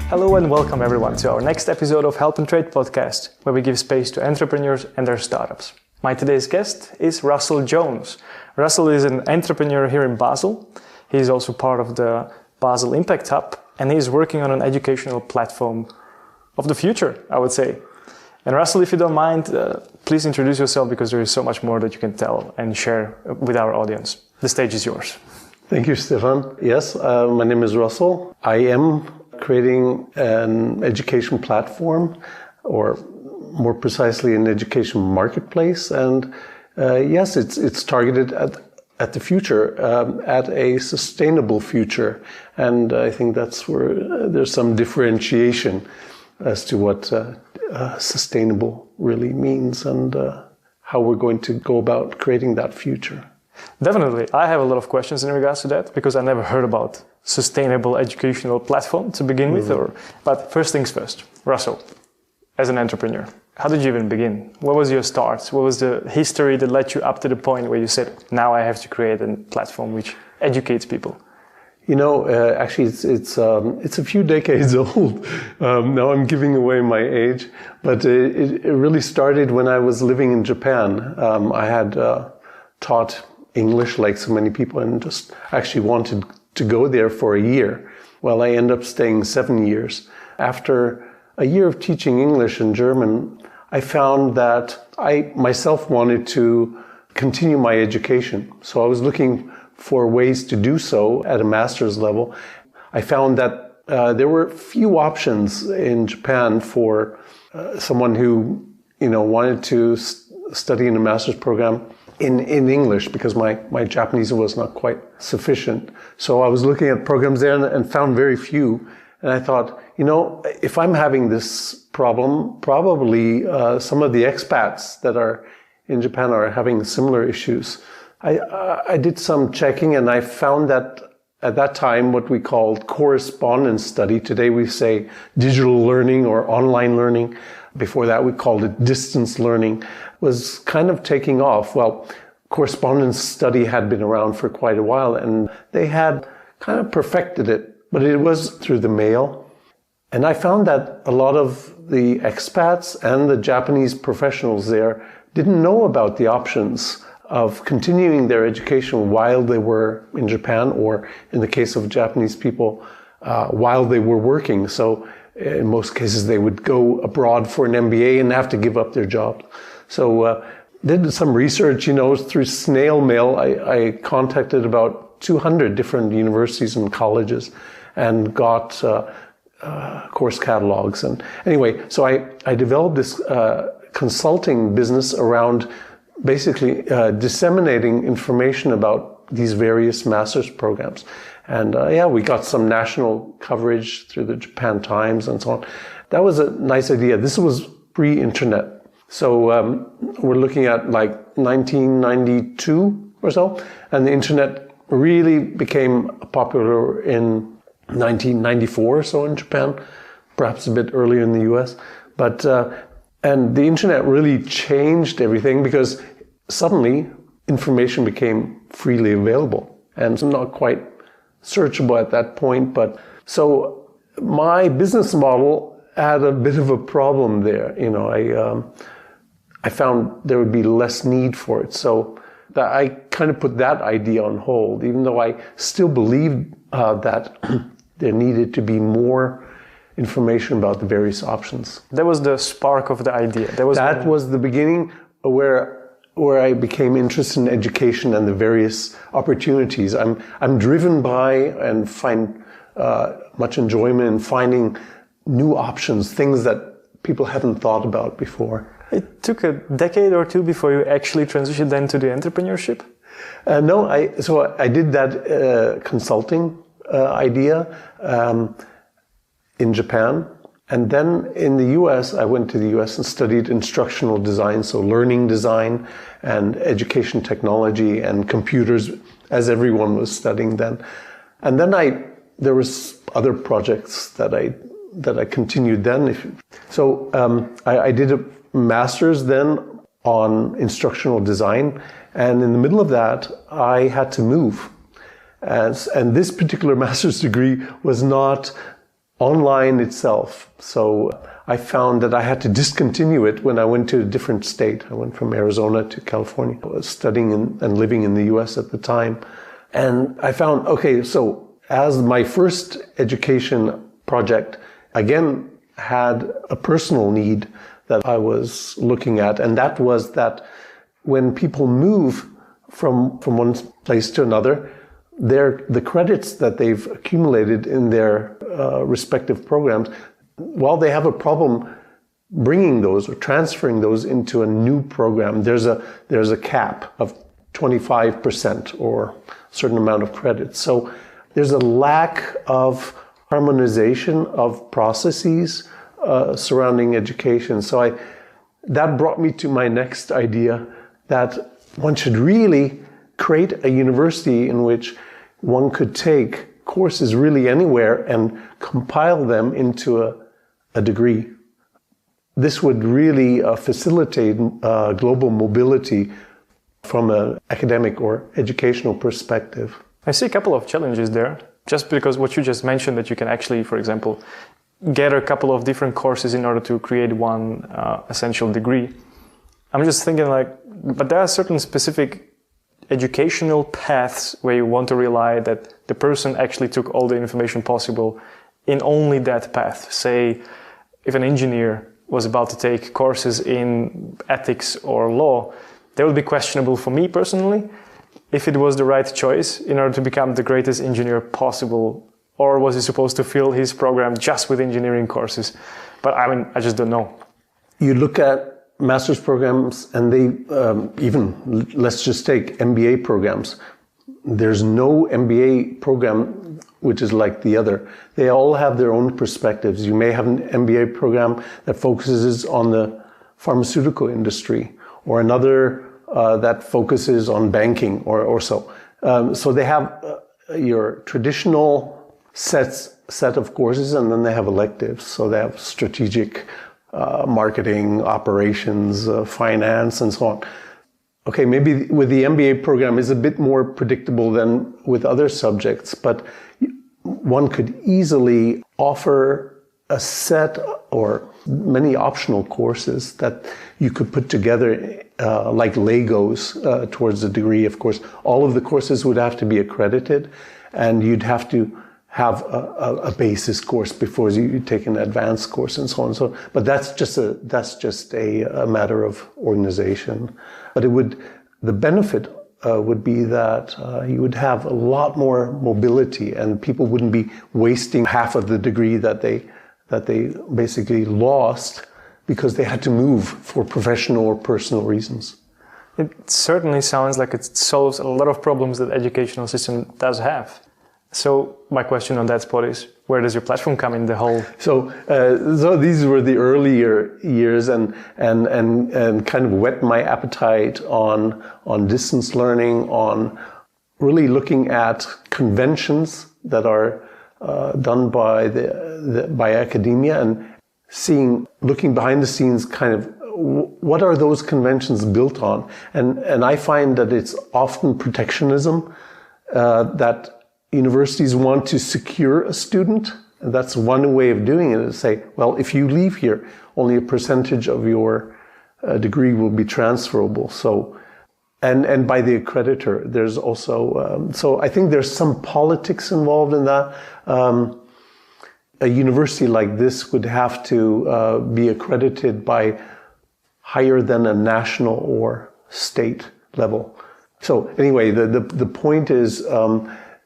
Hello and welcome everyone to our next episode of Help and Trade podcast, where we give space to entrepreneurs and their startups. My today's guest is Russell Jones. Russell is an entrepreneur here in Basel. He is also part of the Basel Impact Hub, and he is working on an educational platform of the future, I would say. And Russell, if you don't mind, please introduce yourself, because there is so much more that you can tell and share with our audience. The stage is yours. Thank you, Stefan. Yes, my name is Russell. I am creating an education platform, or more precisely an education marketplace. And yes, it's targeted at the future, at a sustainable future. And I think that's where there's some differentiation as to what sustainable really means and how we're going to go about creating that future. Definitely. I have a lot of questions in regards to that, because I never heard about sustainable educational platform to begin with. But first things first, Russell, as an entrepreneur, how did you even begin? What was your start? What was the history that led you up to the point where you said, now I have to create a platform which educates people? You know, actually, it's a few decades old. Now I'm giving away my age, but it really started when I was living in Japan. I had taught English like so many people, and just actually wanted to go there for a year. Well, I ended up staying 7 years. After a year of teaching English and German, I found that I myself wanted to continue my education. So I was looking for ways to do so at a master's level. I found that there were few options in Japan for someone who, wanted to study in a master's program in English, because my Japanese was not quite sufficient. So I was looking at programs there and found very few. And I thought, if I'm having this problem, probably some of the expats that are in Japan are having similar issues. I did some checking, and I found that at that time, what we called correspondence study, today we say digital learning or online learning. Before that, we called it distance learning, was kind of taking off. Well, correspondence study had been around for quite a while, and they had kind of perfected it, but it was through the mail. And I found that a lot of the expats and the Japanese professionals there didn't know about the options of continuing their education while they were in Japan, or in the case of Japanese people, while they were working. So in most cases, they would go abroad for an MBA and have to give up their job. So did some research, through snail mail. I contacted about 200 different universities and colleges and got course catalogs. And anyway, so I developed this consulting business around basically disseminating information about these various master's programs. And we got some national coverage through the Japan Times and so on. That was a nice idea. This was pre-internet. So we're looking at like 1992 or so. And the internet really became popular in 1994 or so in Japan, perhaps a bit earlier in the US. But and the internet really changed everything, because suddenly information became freely available and not quite searchable at that point. But so my business model had a bit of a problem there. I found there would be less need for it. So that I kind of put that idea on hold, even though I still believed that there needed to be more information about the various options. That was the spark of the idea. That was the beginning where I became interested in education and the various opportunities. I'm driven by and find much enjoyment in finding new options, things that people haven't thought about before. It took a decade or two before you actually transitioned then to the entrepreneurship? No, I did that consulting idea in Japan. And then in the US, I went to the US and studied instructional design, so learning design and education technology and computers, as everyone was studying then. And then there was other projects that I continued then. So I did a master's then on instructional design. And in the middle of that, I had to move. And this particular master's degree was not online itself. So I found that I had to discontinue it when I went to a different state. I went from Arizona to California. I was studying and living in the US at the time. And I found, okay, so as my first education project, again, had a personal need that I was looking at. And that was that when people move from one place to another, the credits that they've accumulated in their respective programs, while they have a problem bringing those or transferring those into a new program, there's a cap of 25% or a certain amount of credits. So there's a lack of harmonization of processes surrounding education. So that brought me to my next idea that one should really create a university in which one could take courses really anywhere and compile them into a degree. This would really facilitate global mobility from an academic or educational perspective. I see a couple of challenges there, just because what you just mentioned, that you can actually, for example, gather a couple of different courses in order to create one essential degree. I'm just thinking but there are certain specific educational paths where you want to rely that the person actually took all the information possible in only that path. Say, if an engineer was about to take courses in ethics or law, that would be questionable for me personally, if it was the right choice in order to become the greatest engineer possible, or was he supposed to fill his program just with engineering courses? But I just don't know. You look at master's programs and they, even, let's just take MBA programs. There's no MBA program which is like the other. They all have their own perspectives. You may have an MBA program that focuses on the pharmaceutical industry, or another that focuses on banking or so. So they have your traditional set of courses, and then they have electives. So they have strategic marketing, operations, finance, and so on. Okay, maybe with the MBA program is a bit more predictable than with other subjects, but one could easily offer a set or many optional courses that you could put together like Legos towards a degree. Of course, all of the courses would have to be accredited, and you'd have to have a basis course before you take an advanced course and so on. So, but that's just a matter of organization. But the benefit would be that you would have a lot more mobility, and people wouldn't be wasting half of the degree that they basically lost because they had to move for professional or personal reasons. It certainly sounds like it solves a lot of problems that the educational system does have. So my question on that spot is, where does your platform come in the whole? So these were the earlier years, and kind of whet my appetite on distance learning, on really looking at conventions that are done by academia, and looking behind the scenes, kind of what are those conventions built on, and I find that it's often protectionism, that universities want to secure a student. And that's one way of doing it, is say, well, if you leave here, only a percentage of your degree will be transferable. So, and by the accreditor, there's also, so I think there's some politics involved in that. A university like this would have to be accredited by higher than a national or state level. So anyway, the point is,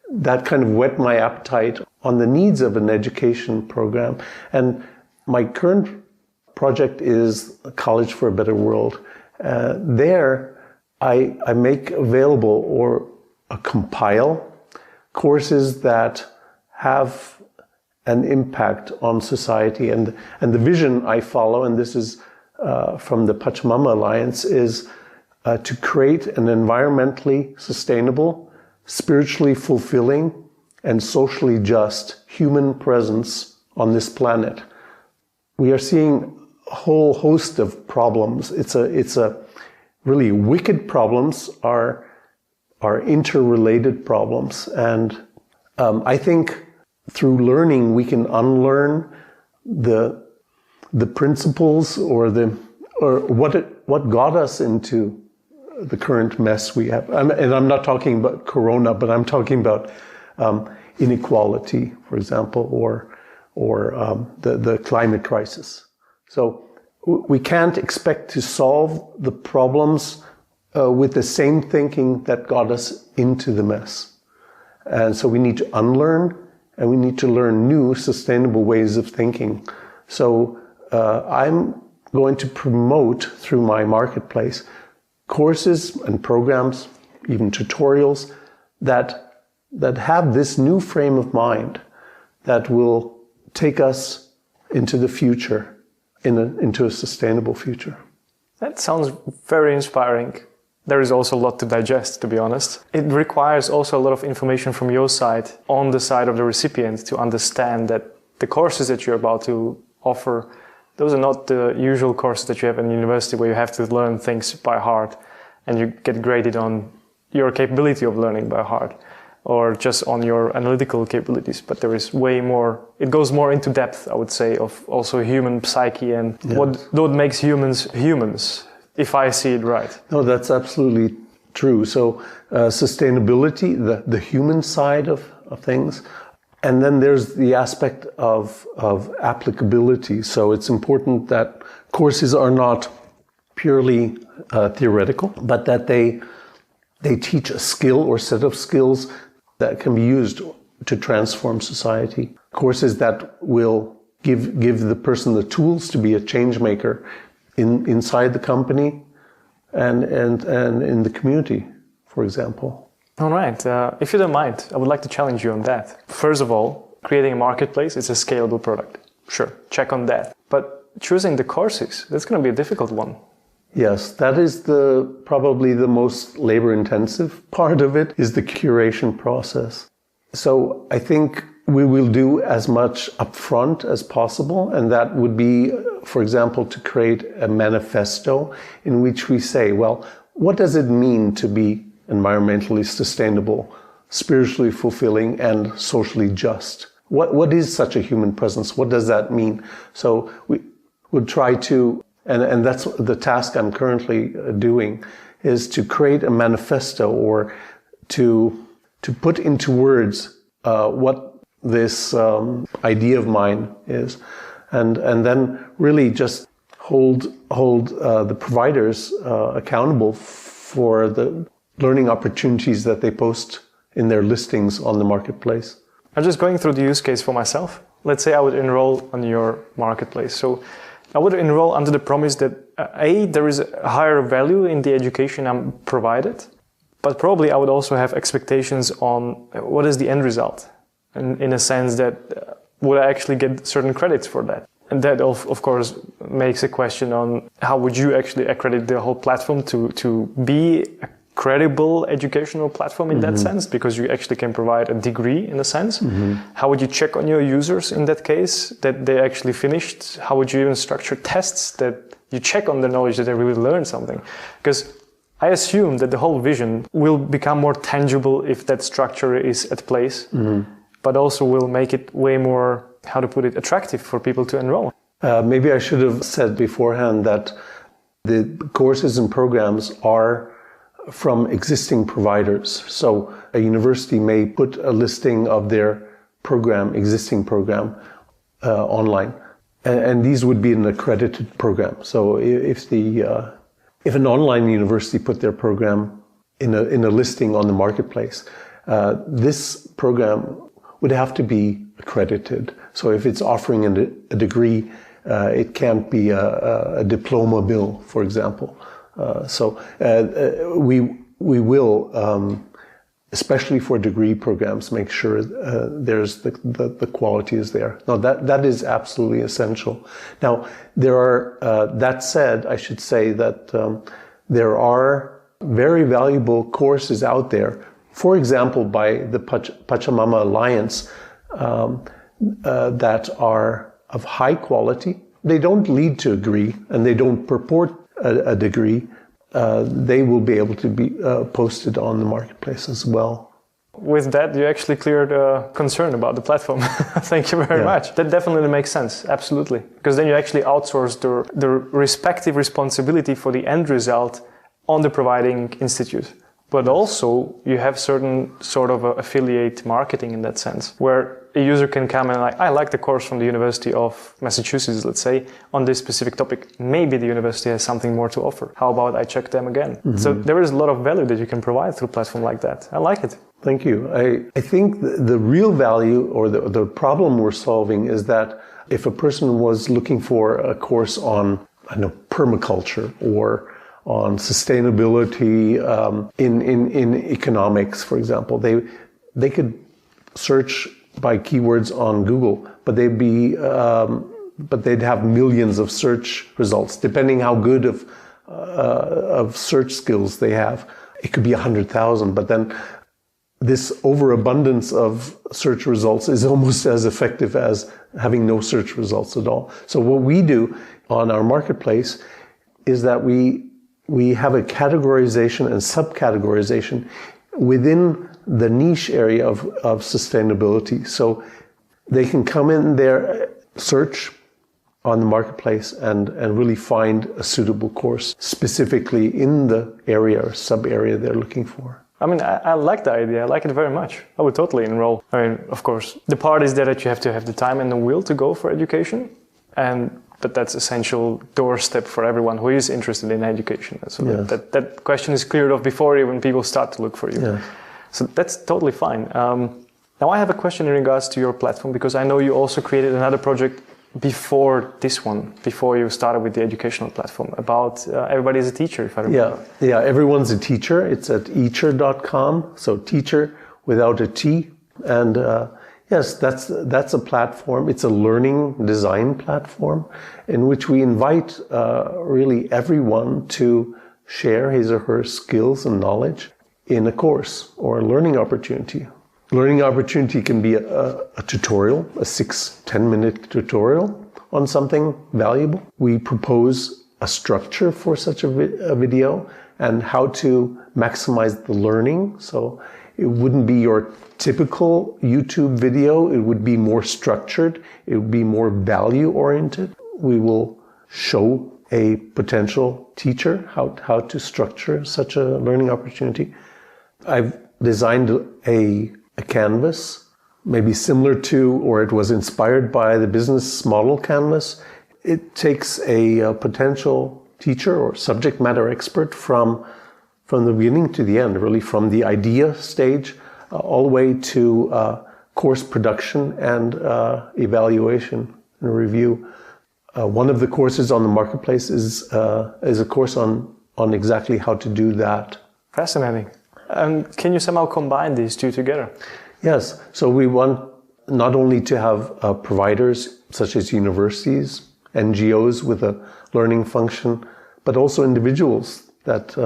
that kind of whet my appetite on the needs of an education program. And my current project is College for a Better World. There, I make available or compile courses that have an impact on society. And the vision I follow, and this is from the Pachamama Alliance, is to create an environmentally sustainable, spiritually fulfilling, and socially just human presence on this planet. We are seeing a whole host of problems. It's really wicked problems are interrelated problems. And I think through learning we can unlearn the principles or what got us into the current mess we have. And I'm not talking about Corona, but I'm talking about inequality, for example, or the climate crisis. So we can't expect to solve the problems with the same thinking that got us into the mess. And so we need to unlearn, and we need to learn new sustainable ways of thinking. So I'm going to promote through my marketplace courses and programs, even tutorials that have this new frame of mind that will take us into the future, into a sustainable future. That sounds very inspiring. There is also a lot to digest, to be honest. It requires also a lot of information from your side, on the side of the recipient, to understand that the courses that you're about to offer, those are not the usual courses that you have in university where you have to learn things by heart and you get graded on your capability of learning by heart or just on your analytical capabilities. But there is way more, it goes more into depth, I would say, of also human psyche and what makes humans humans, if I see it right. No, that's absolutely true. So sustainability, the human side of things. And then there's the aspect of applicability. So it's important that courses are not purely theoretical, but that they teach a skill or set of skills that can be used to transform society. Courses that will give the person the tools to be a change maker inside the company and in the community, for example. All right. If you don't mind, I would like to challenge you on that. First of all, creating a marketplace is a scalable product. Sure, check on that. But choosing the courses, that's going to be a difficult one. Yes, that is probably the most labor-intensive part of it, is the curation process. So I think we will do as much upfront as possible, and that would be, for example, to create a manifesto in which we say, well, what does it mean to be environmentally sustainable, spiritually fulfilling, and socially just? What is such a human presence? What does that mean? So we would try to, and that's the task I'm currently doing, is to create a manifesto or to put into words what this idea of mine is, and then really just hold the providers accountable for the learning opportunities that they post in their listings on the marketplace. I'm just going through the use case for myself. Let's say I would enroll on your marketplace. So I would enroll under the promise that there is a higher value in the education I'm provided, but probably I would also have expectations on what is the end result. And in a sense that would I actually get certain credits for that? And that of course makes a question on how would you actually accredit the whole platform to be a credible educational platform in that sense, because you actually can provide a degree in a sense. How would you check on your users in that case that they actually finished? How would you even structure tests that you check on the knowledge that they really learned something? Because I assume that the whole vision will become more tangible if that structure is at place, but also will make it way more, how to put it, attractive for people to enroll. Maybe I should have said beforehand that the courses and programs are from existing providers. So a university may put a listing of their existing program online, and these would be an accredited program. So if an online university put their program in a listing on the marketplace, this program would have to be accredited. So if it's offering a degree, it can't be a diploma bill, for example. So we will, especially for degree programs, make sure there's the quality is there. Now that is absolutely essential. Now there are, that said, I should say that there are very valuable courses out there. For example, by the Pachamama Alliance, that are of high quality. They don't lead to a degree, and they don't purport a degree, they will be able to be posted on the marketplace as well. With that, you actually cleared a concern about the platform. Thank you very much. That definitely makes sense, absolutely. Because then you actually outsource the respective responsibility for the end result on the providing institute. But also, you have certain sort of affiliate marketing in that sense, where a user can come and I like the course from the University of Massachusetts, let's say, on this specific topic. Maybe the university has something more to offer. How about I check them again? Mm-hmm. So there is a lot of value that you can provide through a platform like that. I like it. Thank you. I think the real value or the problem we're solving is that if a person was looking for a course on, permaculture or on sustainability in economics, for example, they could search by keywords on Google, but they'd have millions of search results, depending how good of search skills they have. It could be 100,000, but then this overabundance of search results is almost as effective as having no search results at all. So what we do on our marketplace is that we have a categorization and subcategorization within the niche area of sustainability. So they can come in there, search on the marketplace and really find a suitable course specifically in the area or sub-area they're looking for. I like the idea. I like it very much. I would totally enroll. Of course, the part is there that you have to have the time and the will to go for education. But that's essential doorstep for everyone who is interested in education. So that question is cleared off before even people start to look for you. Yeah. So that's totally fine. Now I have a question in regards to your platform, because I know you also created another project before this one, before you started with the educational platform, about everybody is a teacher, if I remember. Yeah, everyone's a teacher. It's at eacher.com. So teacher without a T. And yes, that's a platform. It's a learning design platform in which we invite really everyone to share his or her skills and knowledge in a course or a learning opportunity. Learning opportunity can be a tutorial, a 6-10 minute tutorial on something valuable. We propose a structure for such a video and how to maximize the learning. So it wouldn't be your typical YouTube video. It would be more structured. It would be more value oriented. We will show a potential teacher how to structure such a learning opportunity. I've designed a canvas, maybe similar to, or it was inspired by the business model canvas. It takes a potential teacher or subject matter expert from the beginning to the end, really from the idea stage all the way to course production and evaluation and review. One of the courses on the marketplace is a course on exactly how to do that. Fascinating. Can you somehow combine these two together? Yes. So we want not only to have providers such as universities, NGOs with a learning function, but also individuals that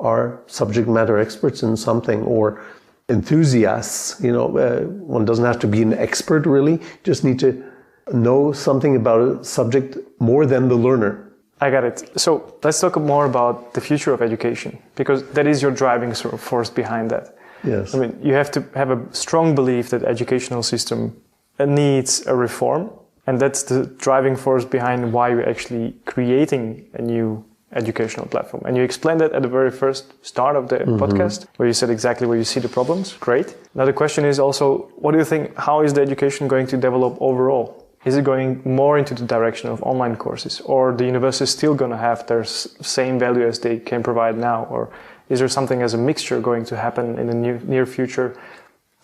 are subject matter experts in something, or enthusiasts. One doesn't have to be an expert really. You just need to know something about a subject more than the learner. I got it. So let's talk more about the future of education, because that is your driving sort of force behind that. Yes. You have to have a strong belief that educational system needs a reform, and that's the driving force behind why you're actually creating a new educational platform. And you explained that at the very first start of the podcast, where you said exactly where you see the problems. Great. Now the question is also, what do you think, how is the education going to develop overall? Is it going more into the direction of online courses, or the university is still going to have their same value as they can provide now? Or is there something as a mixture going to happen in the near future?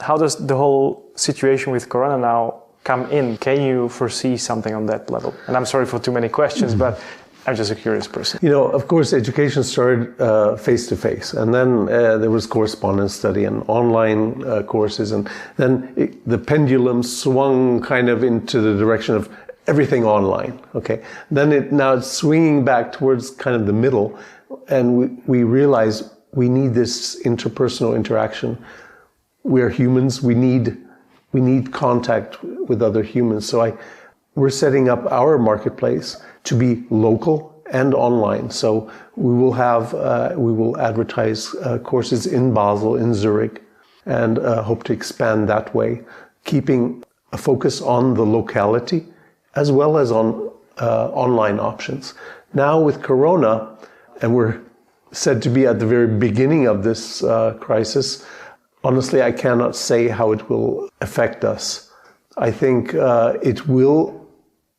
How does the whole situation with Corona now come in? Can you foresee something on that level? And I'm sorry for too many questions, but I'm just a curious person. Of course, education started face-to-face, and then there was correspondence study and online courses, and then the pendulum swung kind of into the direction of everything online. Okay, then now it's swinging back towards kind of the middle, and we realize we need this interpersonal interaction. We're humans. We need contact with other humans. So we're setting up our marketplace to be local and online. So we will advertise courses in Basel, in Zurich, and hope to expand that way, keeping a focus on the locality as well as on online options. Now with Corona, and we're said to be at the very beginning of this crisis, honestly, I cannot say how it will affect us. I think it will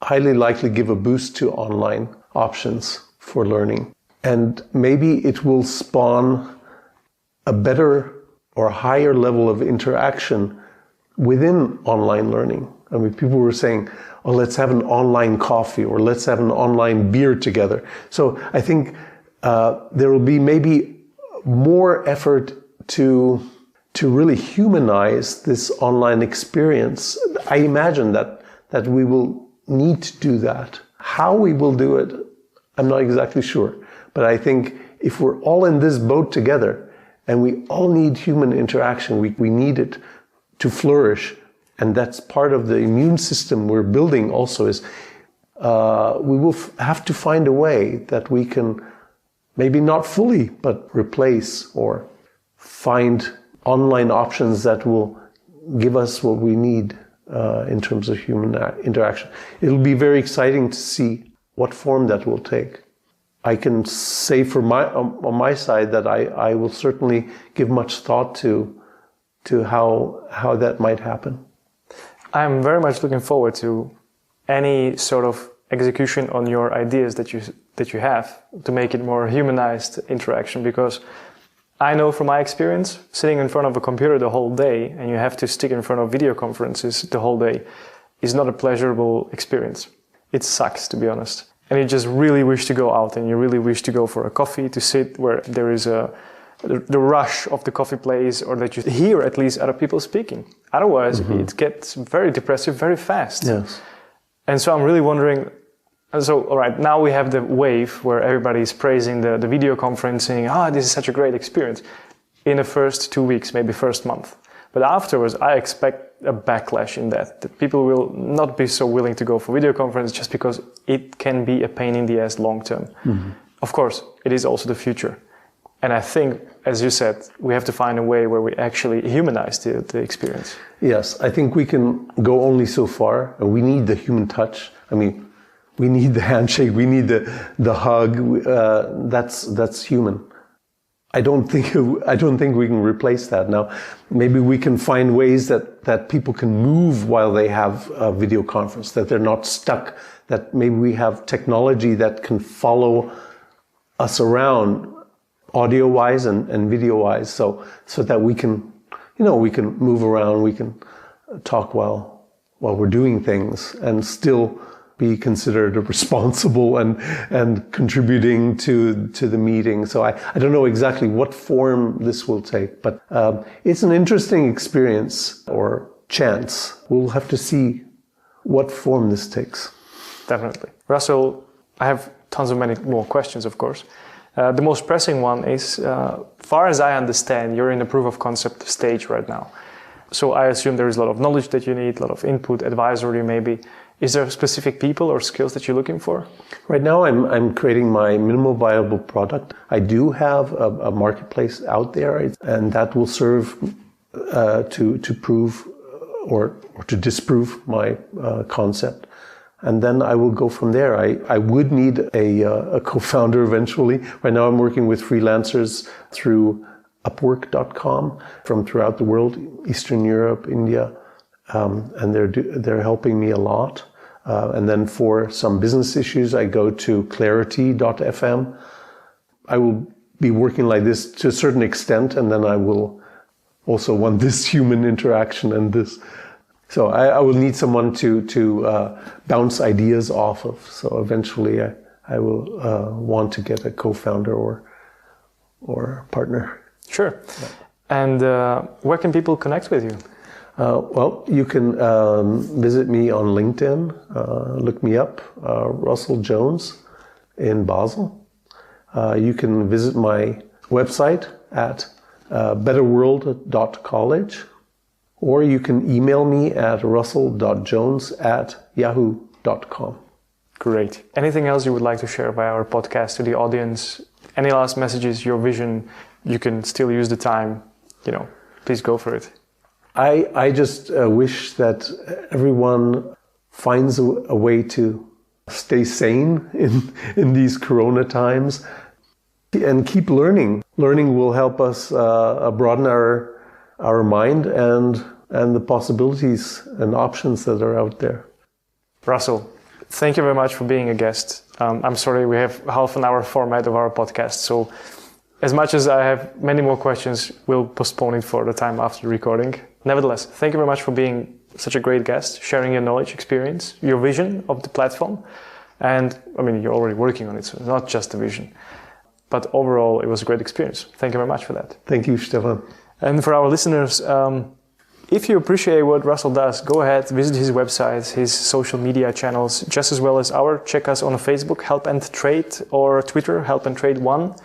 highly likely give a boost to online options for learning. And maybe it will spawn a better or higher level of interaction within online learning. I mean, people were saying, oh, let's have an online coffee or let's have an online beer together. So I think there will be maybe more effort to really humanize this online experience. I imagine that we will need to do that. How we will do it, I'm not exactly sure. But I think if we're all in this boat together and we all need human interaction, we need it to flourish. And that's part of the immune system we're building also is we will have to find a way that we can maybe not fully, but replace or find online options that will give us what we need in terms of human interaction. It'll be very exciting to see what form that will take. I can say on my side that I will certainly give much thought to how that might happen. I'm very much looking forward to any sort of execution on your ideas that you have to make it more humanized interaction, because I know from my experience, sitting in front of a computer the whole day and you have to stick in front of video conferences the whole day is not a pleasurable experience. It sucks, to be honest. And you just really wish to go out and you really wish to go for a coffee, to sit where there is the rush of the coffee place, or that you hear at least other people speaking. Otherwise, it gets very depressive very fast. Yes. And so I'm really wondering, so, all right, now we have the wave where everybody is praising the video conferencing. This is such a great experience in the first 2 weeks, maybe first month. But afterwards, I expect a backlash in that people will not be so willing to go for video conference just because it can be a pain in the ass long term. Of course, it is also the future. And I think, as you said, we have to find a way where we actually humanize the experience. Yes, I think we can go only so far. We need the human touch. I mean, we need the handshake. We need the hug. That's human. I don't think we can replace that. Now, maybe we can find ways that people can move while they have a video conference, that they're not stuck, that maybe we have technology that can follow us around audio-wise and video-wise, so that we can move around, we can talk while we're doing things and still be considered responsible and contributing to the meeting. So I don't know exactly what form this will take, but it's an interesting experience or chance. We'll have to see what form this takes. Definitely. Russell, I have tons of many more questions, of course. The most pressing one is, far as I understand, you're in the proof of concept stage right now. So I assume there is a lot of knowledge that you need, a lot of input, advisory maybe. Is there specific people or skills that you're looking for? Right now I'm creating my minimal viable product. I do have a marketplace out there, and that will serve to prove or to disprove my concept. And then I will go from there. I would need a co-founder eventually. Right now I'm working with freelancers through Upwork.com from throughout the world, Eastern Europe, India, and they're helping me a lot. And then for some business issues, I go to Clarity.fm. I will be working like this to a certain extent, and then I will also want this human interaction and this. So I will need someone to bounce ideas off of. So eventually I will want to get a co-founder or partner. Sure. Yeah. And where can people connect with you? Well, you can visit me on LinkedIn. Look me up, Russell Jones in Basel. You can visit my website at betterworld.college. Or you can email me at russell.jones@yahoo.com. Great. Anything else you would like to share by our podcast to the audience? Any last messages, your vision? You can still use the time, please go for it. I just wish that everyone finds a way to stay sane in these Corona times and keep learning. Learning will help us broaden our mind and the possibilities and options that are out there. Russell, thank you very much for being a guest. I'm sorry we have half an hour format of our podcast, so as much as I have many more questions, we'll postpone it for the time after recording. Nevertheless, thank you very much for being such a great guest, sharing your knowledge, experience, your vision of the platform. And you're already working on it, so it's not just a vision. But overall, it was a great experience. Thank you very much for that. Thank you, Stefan. And for our listeners, if you appreciate what Russell does, go ahead, visit his website, his social media channels, just as well as check us on Facebook, Help and Trade, or Twitter, Help and Trade 1,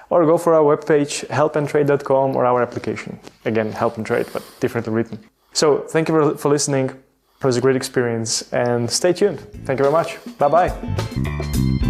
or go for our webpage, helpandtrade.com, or our application. Again, Help and Trade, but differently written. So thank you for listening. It was a great experience, and stay tuned. Thank you very much. Bye-bye.